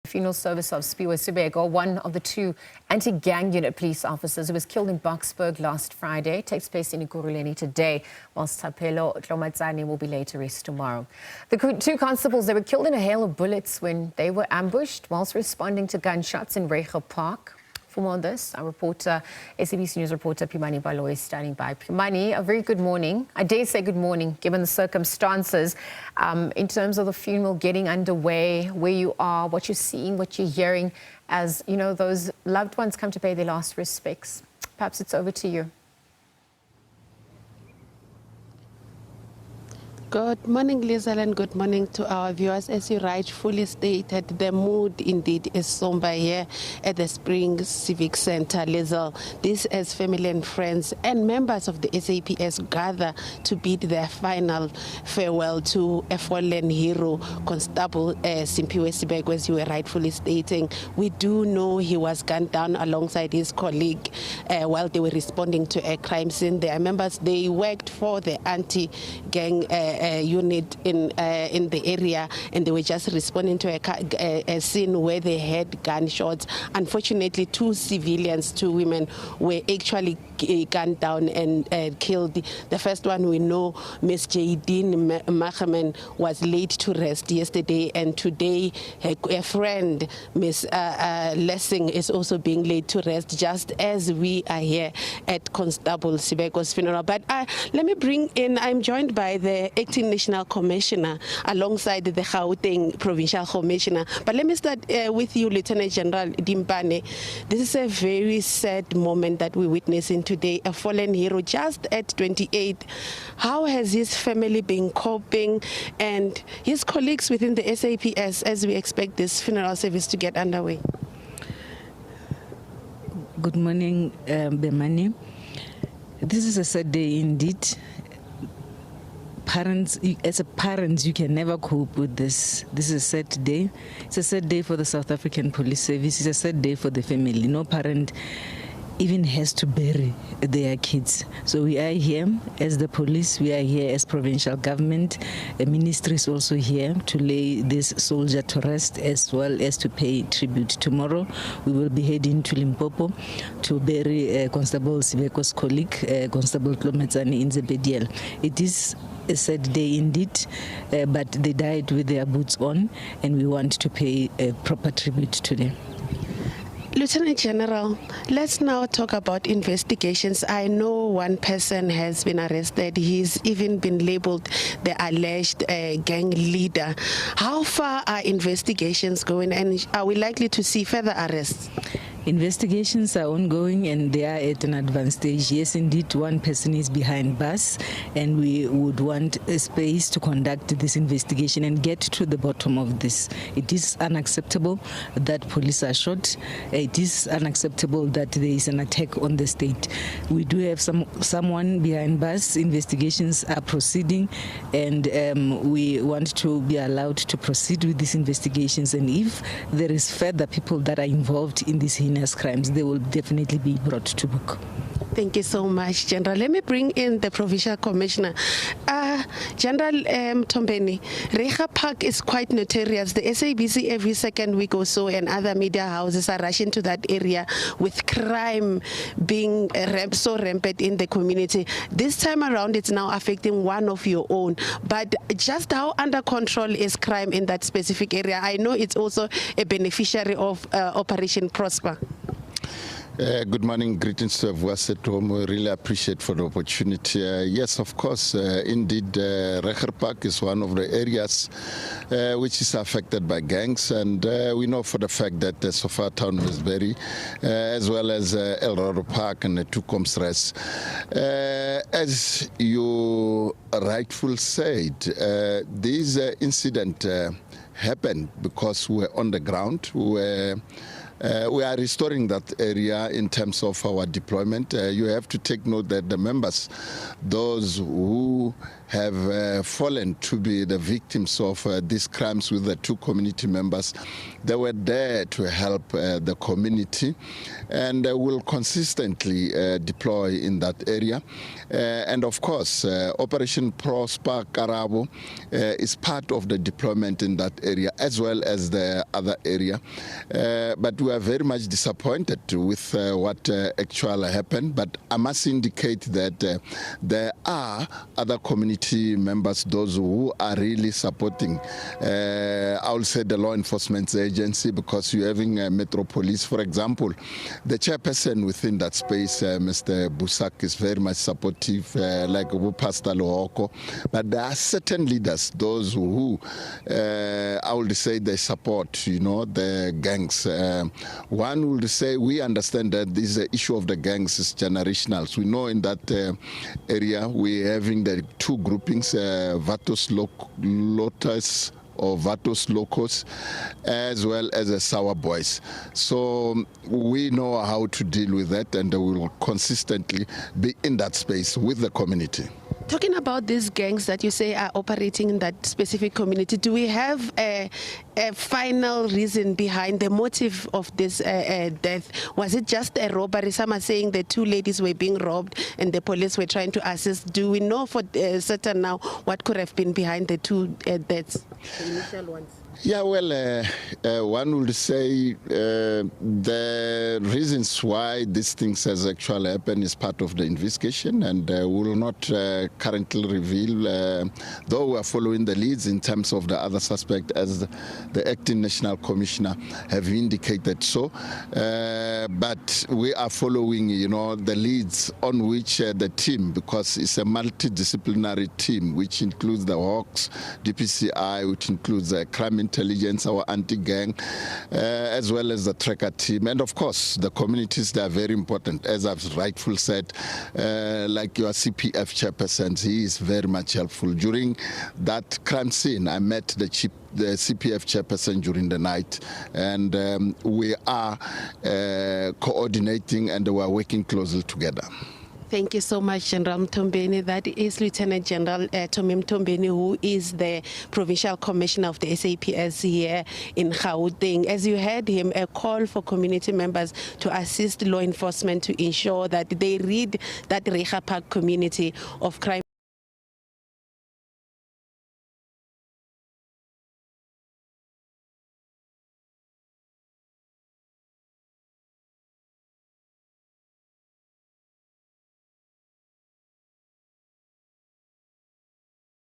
Funeral service of Siphiwe Sibeko, one of the two anti-gang unit police officers who was killed in Boksburg last Friday, takes place in Ekurhuleni today, whilst Thapelo Tlomatsane will be laid to rest tomorrow. The two constables, they were killed in a hail of bullets when they were ambushed whilst responding to gunshots in Reiger Park. For more on this, our reporter, SABC News reporter Pimani Baloyi is standing by. Pimani, a very good morning. I dare say good morning, given the circumstances, in terms of the funeral getting underway, where you are, what you're seeing, what you're hearing, as you know, those loved ones come to pay their last respects. Perhaps it's over to you. Good morning, Lizel, and good morning to our viewers. As you rightfully stated, the mood indeed is somber here at the Spring Civic Center, Lizel. This as family and friends and members of the SAPS gather to bid their final farewell to a fallen hero, Constable Siphiwe Sibeko, as you were rightfully stating. We do know he was gunned down alongside his colleague while they were responding to a crime scene. Their members, they worked for the anti-gang unit in the area, and they were just responding to a scene where they had gunshots. Unfortunately, two civilians, two women, were actually gunned down and killed. The first one, we know, Miss Jaydeen Mahaman, was laid to rest yesterday, and today a friend, Miss Lessing, is also being laid to rest, just as we are here at Constable Sibeko's funeral. But let me bring in, I'm joined by the Acting National Commissioner alongside the Gauteng Provincial Commissioner. But let me start with you, Lieutenant General Dimpane. This is a very sad moment that we're witnessing today, a fallen hero just at 28. How has his family been coping and his colleagues within the SAPS as we expect this funeral service to get underway? Good morning, Bemani. This is a sad day indeed. Parents, as a parent, you can never cope with this. This is a sad day. It's a sad day for the South African Police Service. It's a sad day for the family. No parent even has to bury their kids. So we are here as the police, we are here as provincial government. The ministry is also here to lay this soldier to rest as well as to pay tribute. Tomorrow we will be heading to Limpopo to bury Constable Sibeko's colleague, Constable Tlomatsane in Zebediel. It is a sad day indeed, but they died with their boots on, and we want to pay a proper tribute to them. Lieutenant General, let's now talk about investigations. I know one person has been arrested. He's even been labeled the alleged gang leader. How far are investigations going, and are we likely to see further arrests? Investigations are ongoing and they are at an advanced stage. Yes, indeed, one person is behind bars, and we would want a space to conduct this investigation and get to the bottom of this. It is unacceptable that police are shot. It is unacceptable that there is an attack on the state. We do have someone behind bars. Investigations are proceeding, and we want to be allowed to proceed with these investigations. And if there is further people that are involved in these heinous crimes, they will definitely be brought to book. Thank you so much, General. Let me bring in the Provincial Commissioner. General Tombeni, Reiger Park is quite notorious. The SABC every second week or so and other media houses are rushing to that area with crime being so rampant in the community. This time around, it's now affecting one of your own. But just how under control is crime in that specific area? I know it's also a beneficiary of Operation Prosper. Good morning, greetings to viewers at home. We really appreciate for the opportunity. Yes, of course, indeed, Reiger Park is one of the areas which is affected by gangs, and we know for the fact that so far town Westbury, as well as El Roro Park and the Tukomsres. As you rightfully said, this incident happened because we were on the ground. We were We are restoring that area in terms of our deployment. You have to take note that the members, those who have fallen to be the victims of these crimes with the two community members, they were there to help the community and will consistently deploy in that area. And of course, Operation Prosper Karabo is part of the deployment in that area as well as the other area. But we are very much disappointed with what actually happened. But I must indicate that there are other community members, those who are really supporting, I will say, the law enforcement agency, because you're having Metro Police, for example. The chairperson within that space, Mr. Busak, is very much supportive, like Pastor Lohoko. But there are certain leaders, those who, I would say, they support, the gangs. One would say, we understand that this issue of the gangs is generational. So we know in that area we're having the two groupings, Vatos Lotus or Vatos Locos, as well as the Sour Boys. So we know how to deal with that, and we will consistently be in that space with the community. Talking about these gangs that you say are operating in that specific community, do we have a final reason behind the motive of this death? Was it just a robbery? Some are saying the two ladies were being robbed and the police were trying to assist. Do we know for certain now what could have been behind the two deaths, the initial ones? Yeah, well, one would say the reasons why these things has actually happened is part of the investigation, and we will not currently reveal, though we are following the leads in terms of the other suspect, as the acting national commissioner have indicated so. But we are following, the leads on which the team, because it's a multidisciplinary team, which includes the Hawks, DPCI, which includes the crime intelligence, our anti-gang, as well as the tracker team. And of course, the communities, they are very important. As I've rightfully said, like your CPF chairperson, he is very much helpful. During that crime scene, I met the CPF chairperson during the night, and we are coordinating and we are working closely together. Thank you so much, General Mtombeni. That is Lieutenant General Tommy Mtombeni, who is the Provincial Commissioner of the SAPS here in Gauteng. As you heard him, a call for community members to assist law enforcement to ensure that they rid that Reiger Park community of crime.